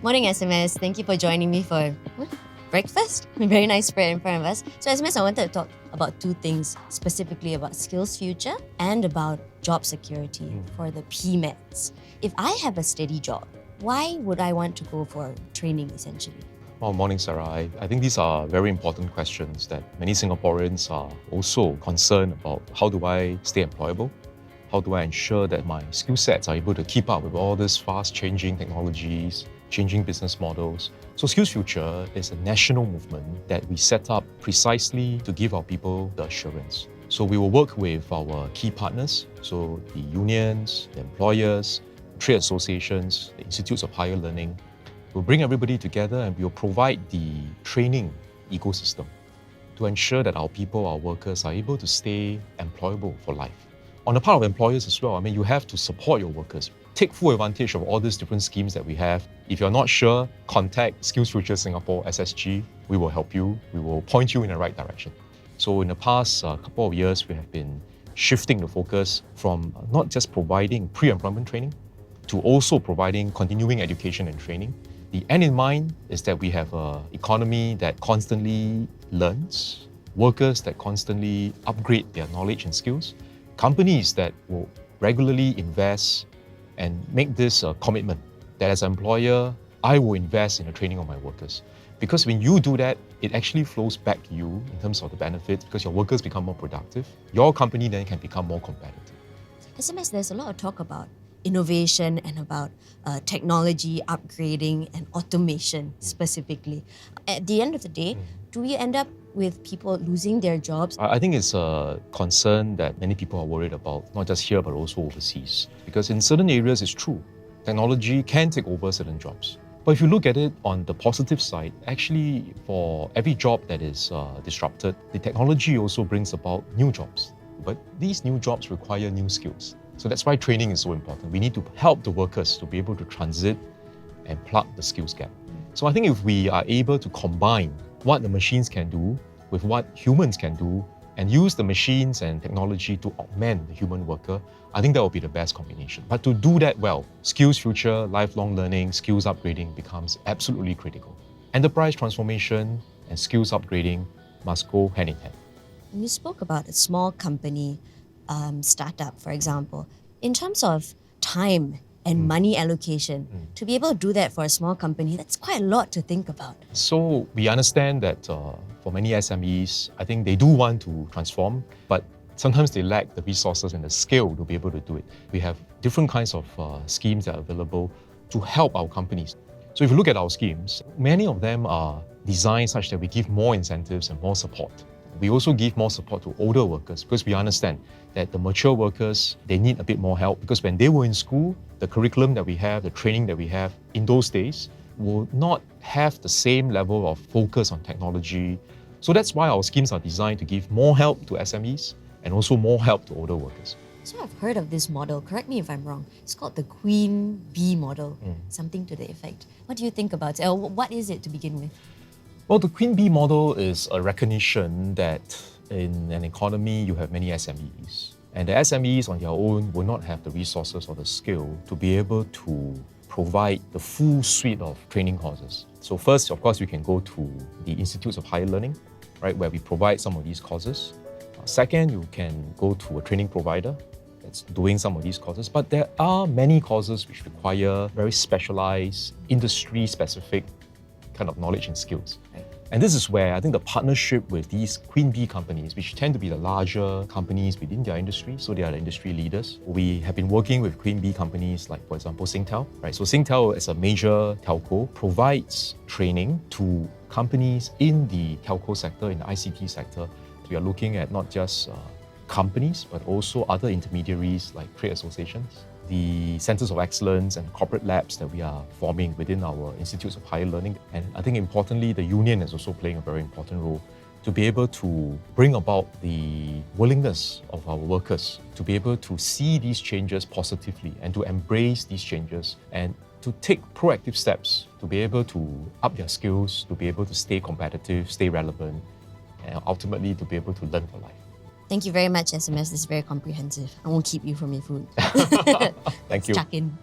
Morning, SMS. Thank you for joining me for breakfast. Very nice spread in front of us. So, SMS, I wanted to talk about two things, specifically about Skills Future and about job security for the PMETs. If I have a steady job, why would I want to go for training essentially? Well, morning, Sarah. I think these are very important questions that many Singaporeans are also concerned about. How do I stay employable? How do I ensure that my skill sets are able to keep up with all these fast-changing technologies, changing business models? So Skills Future is a national movement that we set up precisely to give our people the assurance. So we will work with our key partners, so the unions, the employers, trade associations, the institutes of higher learning. We'll bring everybody together and we'll provide the training ecosystem to ensure that our people, our workers, are able to stay employable for life. On the part of employers as well, you have to support your workers. Take full advantage of all these different schemes that we have. If you're not sure, contact Skills Future Singapore, SSG. We will help you. We will point you in the right direction. So in the past couple of years, we have been shifting the focus from not just providing pre-employment training to also providing continuing education and training. The end in mind is that we have an economy that constantly learns, workers that constantly upgrade their knowledge and skills, companies that will regularly invest and make this a commitment that as an employer, I will invest in the training of my workers. Because when you do that, it actually flows back to you in terms of the benefits because your workers become more productive. Your company then can become more competitive. SMS, there's a lot of talk about innovation and about technology upgrading and automation specifically. At the end of the day, do we end up with people losing their jobs? I think it's a concern that many people are worried about, not just here but also overseas. Because in certain areas, it's true. Technology can take over certain jobs. But if you look at it on the positive side, actually for every job that is disrupted, the technology also brings about new jobs. But these new jobs require new skills. So that's why training is so important. We need to help the workers to be able to transit and plug the skills gap. So I think if we are able to combine what the machines can do with what humans can do and use the machines and technology to augment the human worker, I think that will be the best combination. But to do that well, Skills Future, lifelong learning, skills upgrading becomes absolutely critical. Enterprise transformation and skills upgrading must go hand in hand. You spoke about a small company, startup, for example. In terms of time and money allocation, to be able to do that for a small company, that's quite a lot to think about. So we understand that for many SMEs, I think they do want to transform, but sometimes they lack the resources and the skill to be able to do it. We have different kinds of schemes that are available to help our companies. So if you look at our schemes, many of them are designed such that we give more incentives and more support. We also give more support to older workers because we understand that the mature workers, they need a bit more help because when they were in school, the curriculum that we have, the training that we have in those days will not have the same level of focus on technology. So that's why our schemes are designed to give more help to SMEs and also more help to older workers. So I've heard of this model, correct me if I'm wrong. It's called the Queen Bee model, something to the effect. What do you think about it? What is it to begin with? Well, the Queen Bee model is a recognition that in an economy you have many SMEs. And the SMEs on their own will not have the resources or the skill to be able to provide the full suite of training courses. So first, of course, we can go to the Institutes of Higher Learning, right, where we provide some of these courses. Second, you can go to a training provider that's doing some of these courses. But there are many courses which require very specialized, industry-specific kind of knowledge and skills. Right. And this is where I think the partnership with these Queen Bee companies, which tend to be the larger companies within their industry, so they are the industry leaders. We have been working with Queen Bee companies like, for example, Singtel. Right? So Singtel, as a major telco, provides training to companies in the telco sector, in the ICT sector. We are looking at not just companies, but also other intermediaries like trade associations, the centers of excellence and corporate labs that we are forming within our institutes of higher learning. And I think importantly, the union is also playing a very important role to be able to bring about the willingness of our workers to be able to see these changes positively and to embrace these changes and to take proactive steps to be able to up their skills, to be able to stay competitive, stay relevant, and ultimately to be able to learn for life. Thank you very much, SMS. This is very comprehensive. I won't keep you from your food. Thank you. Chuck in.